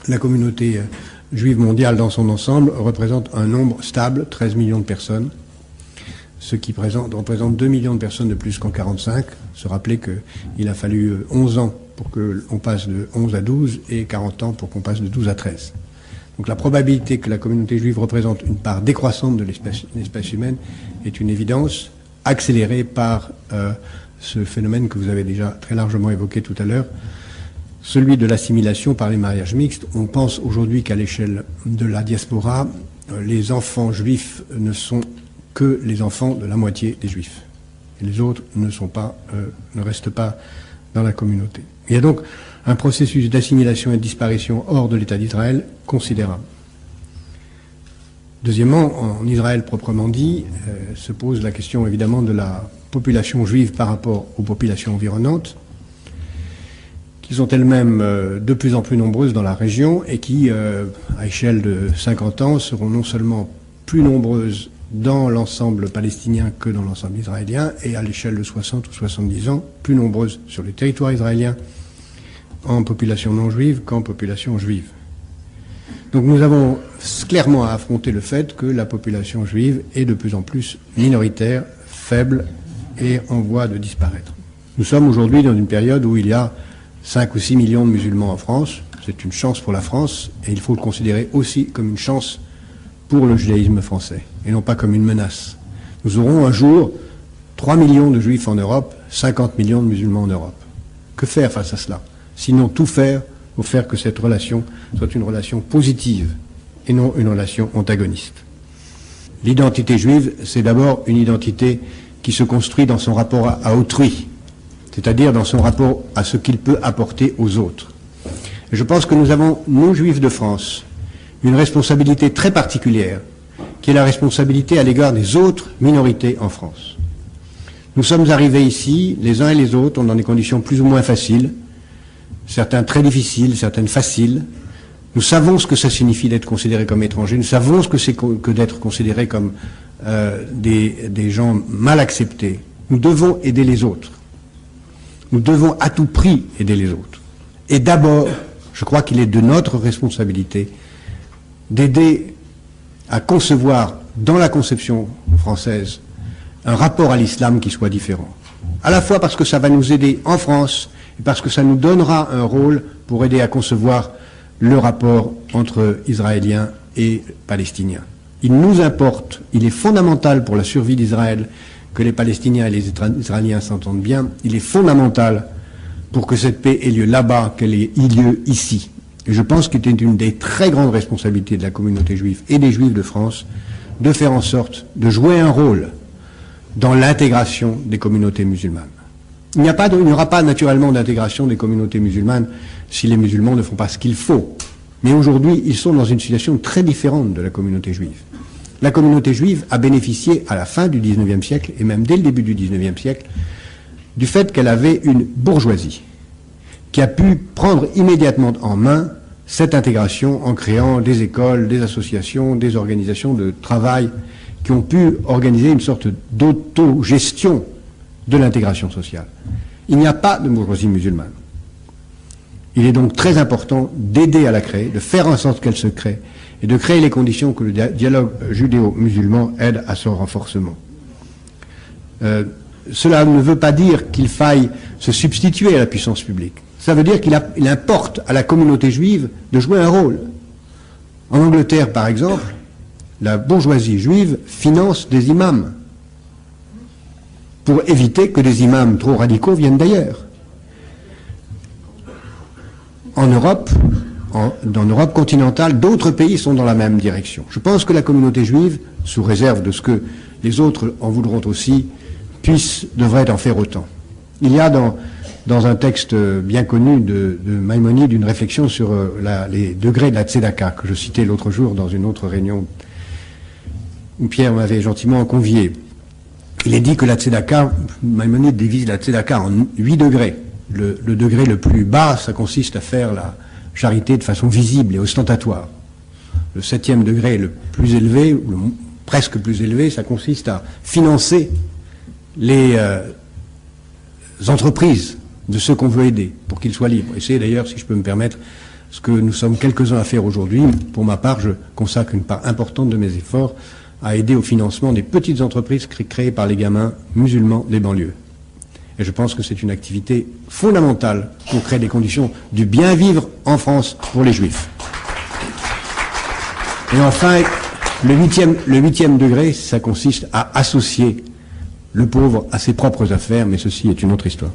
La communauté juive mondiale dans son ensemble représente un nombre stable, 13 millions de personnes, ce qui représente 2 millions de personnes de plus qu'en 1945. Se rappeler qu'il a fallu 11 ans pour qu'on passe de 11 à 12 et 40 ans pour qu'on passe de 12 à 13. Donc la probabilité que la communauté juive représente une part décroissante de l'espèce humaine est une évidence, accélérée par ce phénomène que vous avez déjà très largement évoqué tout à l'heure, celui de l'assimilation par les mariages mixtes. On pense aujourd'hui qu'à l'échelle de la diaspora, les enfants juifs ne sont que les enfants de la moitié des juifs. Et les autres ne restent pas dans la communauté. Il y a donc un processus d'assimilation et de disparition hors de l'État d'Israël considérable. Deuxièmement, en Israël proprement dit, se pose la question évidemment de la population juive par rapport aux populations environnantes, qui sont elles-mêmes de plus en plus nombreuses dans la région et qui, à échelle de 50 ans, seront non seulement plus nombreuses dans l'ensemble palestinien que dans l'ensemble israélien, et à l'échelle de 60 ou 70 ans, plus nombreuses sur le territoire israélien en population non juive qu'en population juive. Donc nous avons clairement à affronter le fait que la population juive est de plus en plus minoritaire, faible et en voie de disparaître. Nous sommes aujourd'hui dans une période où il y a 5 ou 6 millions de musulmans en France. C'est une chance pour la France et il faut le considérer aussi comme une chance pour le judaïsme français et non pas comme une menace. Nous aurons un jour 3 millions de juifs en Europe, 50 millions de musulmans en Europe. Que faire face à cela? Sinon tout faire pour faire que cette relation soit une relation positive et non une relation antagoniste. L'identité juive, c'est d'abord une identité qui se construit dans son rapport à autrui, c'est-à-dire dans son rapport à ce qu'il peut apporter aux autres. Et je pense que nous avons, nous juifs de France, une responsabilité très particulière, qui est la responsabilité à l'égard des autres minorités en France. Nous sommes arrivés ici, les uns et les autres, dans des conditions plus ou moins faciles, certains très difficiles, certaines faciles. Nous savons ce que ça signifie d'être considéré comme étranger, nous savons ce que c'est que d'être considéré comme des gens mal acceptés. Nous devons aider les autres. Nous devons à tout prix aider les autres. Et d'abord, je crois qu'il est de notre responsabilité d'aider à concevoir, dans la conception française, un rapport à l'islam qui soit différent. À la fois parce que ça va nous aider en France, et parce que ça nous donnera un rôle pour aider à concevoir le rapport entre Israéliens et Palestiniens. Il nous importe, il est fondamental pour la survie d'Israël que les Palestiniens et les Israéliens s'entendent bien. Il est fondamental pour que cette paix ait lieu là-bas, qu'elle ait lieu ici. Et je pense qu'il était une des très grandes responsabilités de la communauté juive et des Juifs de France de faire en sorte de jouer un rôle dans l'intégration des communautés musulmanes. Il n'y aura pas naturellement d'intégration des communautés musulmanes si les musulmans ne font pas ce qu'il faut. Mais aujourd'hui, ils sont dans une situation très différente de la communauté juive. La communauté juive a bénéficié à la fin du XIXe siècle, et même dès le début du XIXe siècle, du fait qu'elle avait une bourgeoisie qui a pu prendre immédiatement en main cette intégration en créant des écoles, des associations, des organisations de travail qui ont pu organiser une sorte d'autogestion de l'intégration sociale. Il n'y a pas de bourgeoisie musulmane. Il est donc très important d'aider à la créer, de faire en sorte qu'elle se crée, et de créer les conditions que le dialogue judéo-musulman aide à son renforcement. Cela ne veut pas dire qu'il faille se substituer à la puissance publique. Ça veut dire qu'il importe à la communauté juive de jouer un rôle. En Angleterre, par exemple, la bourgeoisie juive finance des imams pour éviter que des imams trop radicaux viennent d'ailleurs. En Europe, dans l'Europe continentale, d'autres pays sont dans la même direction. Je pense que la communauté juive, sous réserve de ce que les autres en voudront aussi, devrait en faire autant. Il y a dans un texte bien connu de Maïmonide une réflexion sur les degrés de la tzedaka, que je citais l'autre jour dans une autre réunion où Pierre m'avait gentiment convié. Il est dit que la tzedaka, Maïmonide divise la tzedaka en 8 degrés. Le degré le plus bas, ça consiste à faire la charité de façon visible et ostentatoire. Le 7e degré le plus élevé, ou presque plus élevé, ça consiste à financer les entreprises de ceux qu'on veut aider pour qu'ils soient libres. Et c'est d'ailleurs, si je peux me permettre, ce que nous sommes quelques-uns à faire aujourd'hui. Pour ma part, je consacre une part importante de mes efforts à aider au financement des petites entreprises créées par les gamins musulmans des banlieues. Et je pense que c'est une activité fondamentale pour créer les conditions du bien vivre en France pour les Juifs. Et enfin, le huitième degré, ça consiste à associer le pauvre à ses propres affaires, mais ceci est une autre histoire.